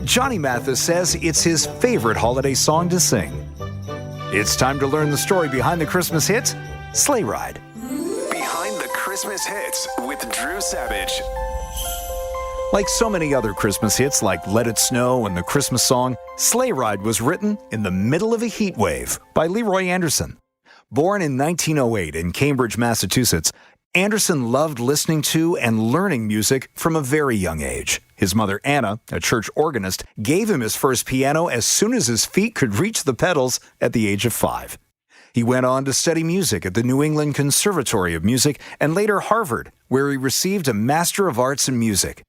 Johnny Mathis says it's his favorite holiday song to sing. It's time to learn the story behind the Christmas hit, Sleigh Ride. Behind the Christmas hits with Drew Savage. Like so many other Christmas hits like Let It Snow and the Christmas song, Sleigh Ride was written in the middle of a heat wave by Leroy Anderson. Born in 1908 in Cambridge, Massachusetts, Anderson loved listening to and learning music from a very young age. His mother, Anna, a church organist, gave him his first piano as soon as his feet could reach the pedals at the age of 5. He went on to study music at the New England Conservatory of Music and later Harvard, where he received a Master of Arts in Music.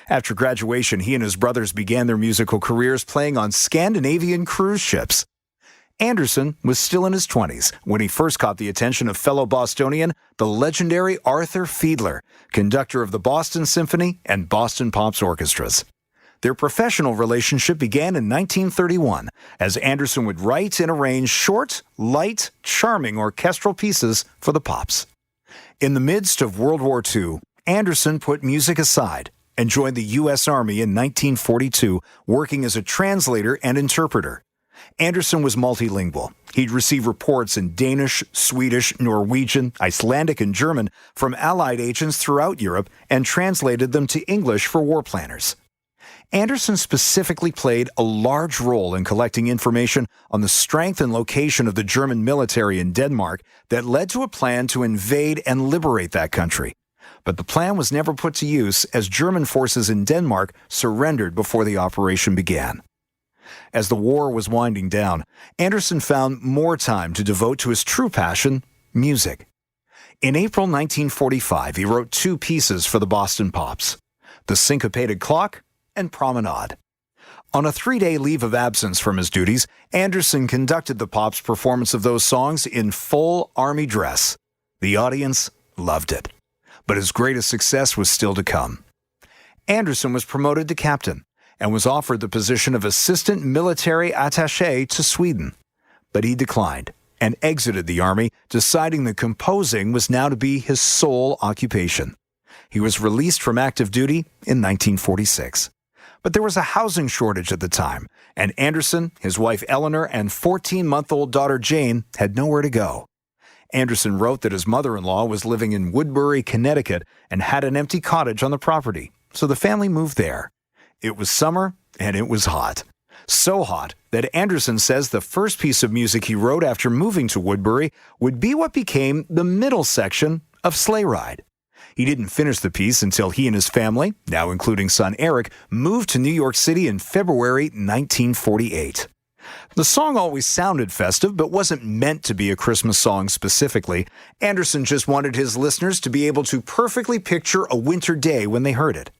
After graduation, he and his brothers began their musical careers playing on Scandinavian cruise ships. Anderson was still in his 20s when he first caught the attention of fellow Bostonian, the legendary Arthur Fiedler, conductor of the Boston Symphony and Boston Pops orchestras. Their professional relationship began in 1931 as Anderson would write and arrange short, light, charming orchestral pieces for the Pops. In the midst of World War II, Anderson put music aside and joined the U.S. Army in 1942, working as a translator and interpreter. Anderson was multilingual. He'd receive reports in Danish, Swedish, Norwegian, Icelandic, and German from Allied agents throughout Europe and translated them to English for war planners. Anderson specifically played a large role in collecting information on the strength and location of the German military in Denmark that led to a plan to invade and liberate that country. But the plan was never put to use as German forces in Denmark surrendered before the operation began. As the war was winding down, Anderson found more time to devote to his true passion, music. In April 1945, he wrote 2 pieces for the Boston Pops, The Syncopated Clock and Promenade. On a 3-day leave of absence from his duties, Anderson conducted the Pops' performance of those songs in full Army dress. The audience loved it. But his greatest success was still to come. Anderson was promoted to captain and was offered the position of assistant military attaché to Sweden. But he declined and exited the Army, deciding that composing was now to be his sole occupation. He was released from active duty in 1946. But there was a housing shortage at the time, and Anderson, his wife Eleanor, and 14-month-old daughter Jane had nowhere to go. Anderson wrote that his mother-in-law was living in Woodbury, Connecticut, and had an empty cottage on the property, so the family moved there. It was summer, and it was hot. So hot that Anderson says the first piece of music he wrote after moving to Woodbury would be what became the middle section of Sleigh Ride. He didn't finish the piece until he and his family, now including son Eric, moved to New York City in February 1948. The song always sounded festive, but wasn't meant to be a Christmas song specifically. Anderson just wanted his listeners to be able to perfectly picture a winter day when they heard it.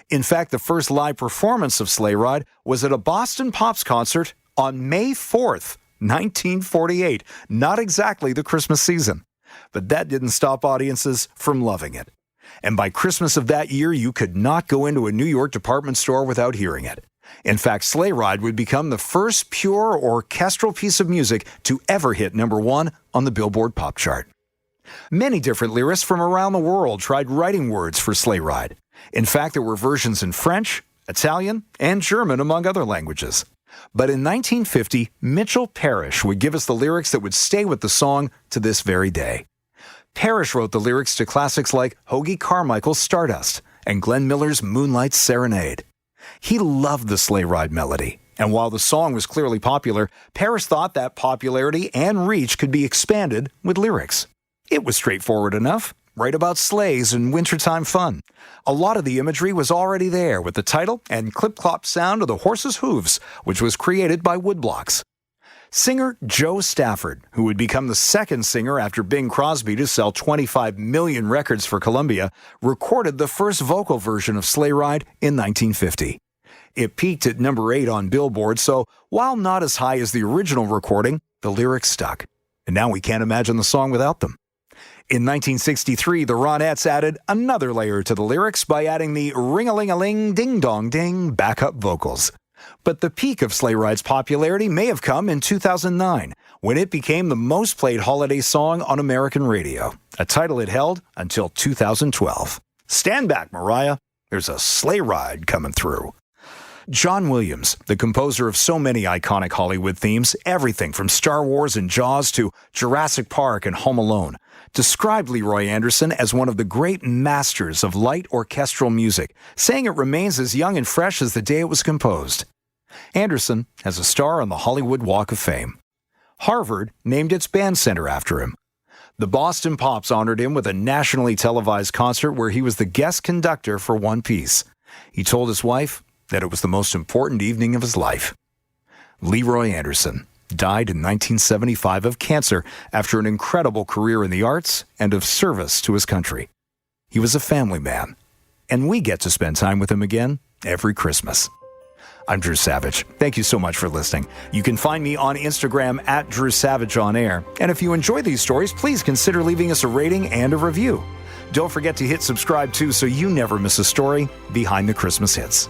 In fact, the first live performance of Sleigh Ride was at a Boston Pops concert on May 4th, 1948. Not exactly the Christmas season. But that didn't stop audiences from loving it. And by Christmas of that year, you could not go into a New York department store without hearing it. In fact, Sleigh Ride would become the first pure orchestral piece of music to ever hit #1 on the Billboard Pop Chart. Many different lyrics from around the world tried writing words for Sleigh Ride. In fact, there were versions in French, Italian, and German, among other languages. But in 1950, Mitchell Parrish would give us the lyrics that would stay with the song to this very day. Parrish wrote the lyrics to classics like Hoagy Carmichael's Stardust and Glenn Miller's Moonlight Serenade. He loved the Sleigh Ride melody, and while the song was clearly popular, Parrish thought that popularity and reach could be expanded with lyrics. It was straightforward enough. Write about sleighs and wintertime fun. A lot of the imagery was already there with the title and clip-clop sound of the horse's hooves, which was created by woodblocks. Singer Joe Stafford, who would become the second singer after Bing Crosby to sell 25 million records for Columbia, recorded the first vocal version of Sleigh Ride in 1950. It peaked at number 8 on Billboard, so while not as high as the original recording, the lyrics stuck. And now we can't imagine the song without them. In 1963, the Ronettes added another layer to the lyrics by adding the ring-a-ling-a-ling, ding-dong-ding backup vocals. But the peak of Sleigh Ride's popularity may have come in 2009, when it became the most played holiday song on American radio, a title it held until 2012. Stand back, Mariah. There's a sleigh ride coming through. John Williams, the composer of so many iconic Hollywood themes, everything from Star Wars and Jaws to Jurassic Park and Home Alone, described Leroy Anderson as one of the great masters of light orchestral music, saying it remains as young and fresh as the day it was composed. Anderson has a star on the Hollywood Walk of Fame. Harvard named its band center after him. The Boston Pops honored him with a nationally televised concert where he was the guest conductor for one piece. He told his wife that it was the most important evening of his life. Leroy Anderson died in 1975 of cancer after an incredible career in the arts and of service to his country. He was a family man, and we get to spend time with him again every Christmas. I'm Drew Savage. Thank you so much for listening. You can find me on Instagram at Drew Savage on air. And if you enjoy these stories, please consider leaving us a rating and a review. Don't forget to hit subscribe too so you never miss a story behind the Christmas hits.